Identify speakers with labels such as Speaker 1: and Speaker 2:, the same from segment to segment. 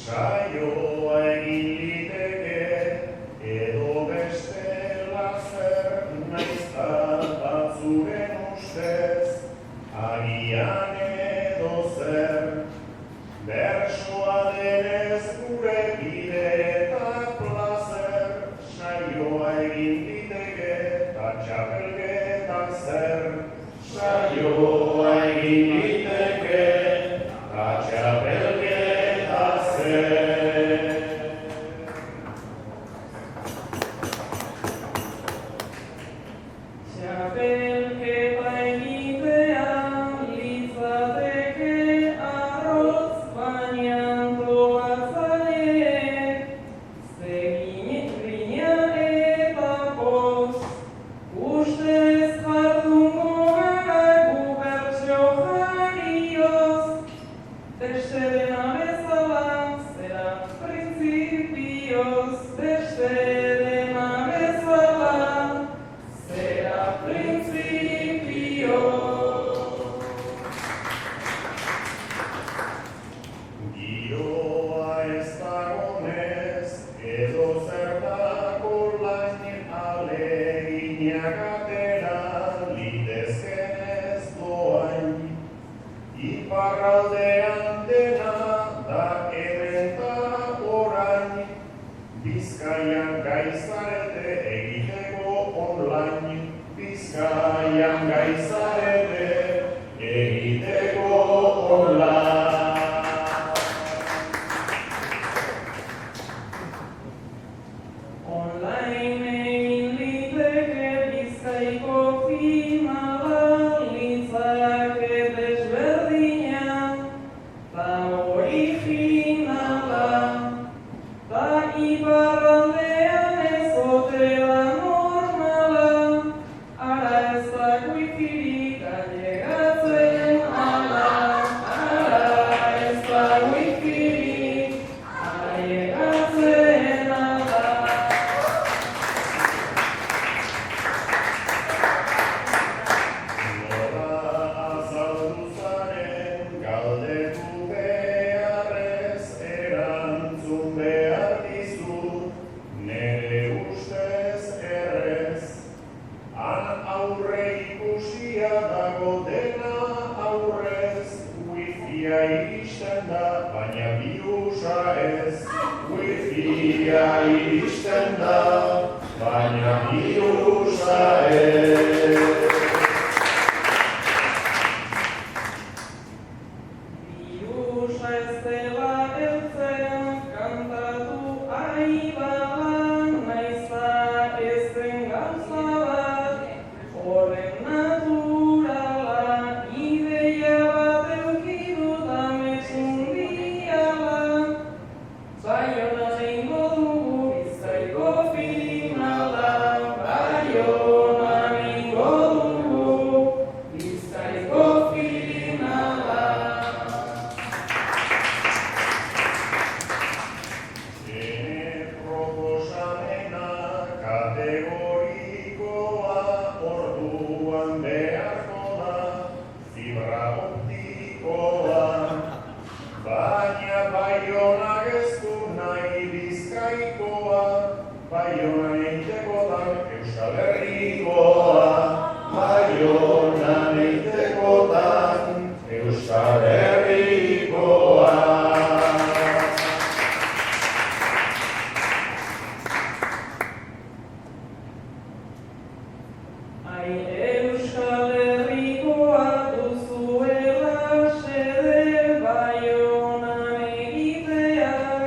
Speaker 1: Saioa egin liteke, edo bestela zer, naizta batzuren ustez, agian edo zer. Bersoa denez gure bide eta plazer, saioa egin liteke, eta txapelketa zer. Saioa egin liteke, eta txapelketa zer.
Speaker 2: Txapelketa egitea litzateke arroz, baina antolatzaileek grina eta poz. Ustez jardungo gara gu bertso jarioz, beste dena bezala zera printzipioz, beste dena bezala zera printzipioz.
Speaker 1: Giroa ez dagonez, edo zertako lain aleginak atera litezkenez doain. Iparraldean dena da hemen ta orain, Bizkaian gaizarete egiteko online. Bizkaian gaizarete egiteko online.
Speaker 2: Online egin liteke Bizkaiko finala, litzake desberdina, ta originala, ta iparraldean ez otela normala, ara ez da wifirik ailegatzen ala, ara ez da wifirik ailegatzen ala.
Speaker 1: Nola azaldu zaren galdetu beharrez, erantzun behar dizut, nere ustez errez. Han aurre ikusia dago dena aurrez, wifia iristen da, baina birusa ez. Wifia iristen da, baina birusa ez.
Speaker 2: Birusa ez dela heltzen, kantatu aibalan, naizta ez den gauza bat, horren naturala, ideia bat eduki dut ametsun diala. Baionan egingo dugu Bizkaiko finala, Baionan egingo dugu Bizkaiko finala.
Speaker 1: Ene proposamena kategorikoa, orduan beharko da fibra optikoa. Baina Baionak ez du nahi Bizkaikoa, Baionan egitekotan Euskal Herrikoa. Baionan egitekotan Euskal Herrikoa.
Speaker 2: Ai Euskal Herrikoa duzuela xede, Baionan egiteak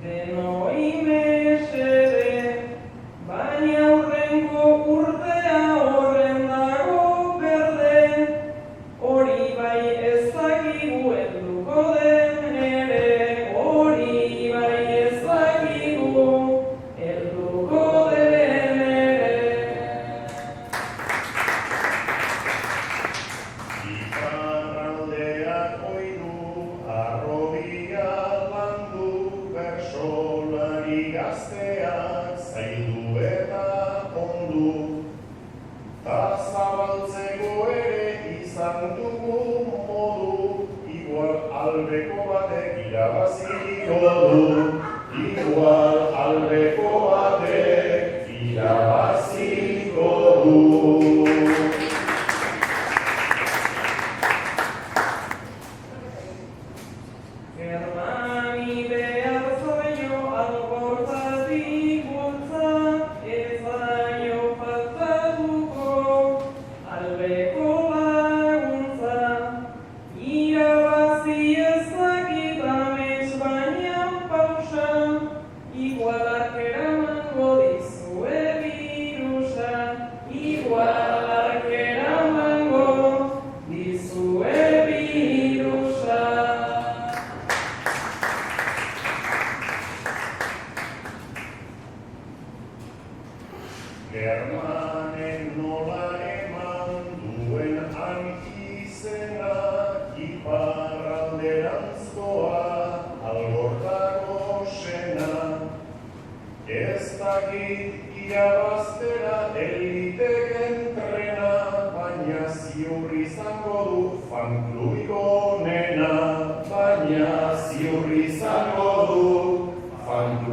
Speaker 2: denoi mesede, baina hurrengo urtea horren dago berde, hori bai ez dakigu helduko den ere, hori bai ez dakigu helduko den ere.
Speaker 1: Iparraldeak oidu, harrobia landu, bersolari gazteak zaildu eta ondu. Ta zabaltzeko ere izan dugu modu, igual albeko batekin irabaziko du, igual aldeko batek irabaziko du.
Speaker 2: Germani behar zaio albortatik bultza, ez zaio faltatuko aldeko laguntza. Irabazi ezakit amets baina pausa, igualak eramango dizue birusa, igualak eramango dizue birusa.
Speaker 1: Germanen nola eman duen ankizena, iparralderantzkoa albortako sena. Ez dakit irabaztera elitek entrena, baina ziur izango du fankluik onena, baina ziur izango du fankluik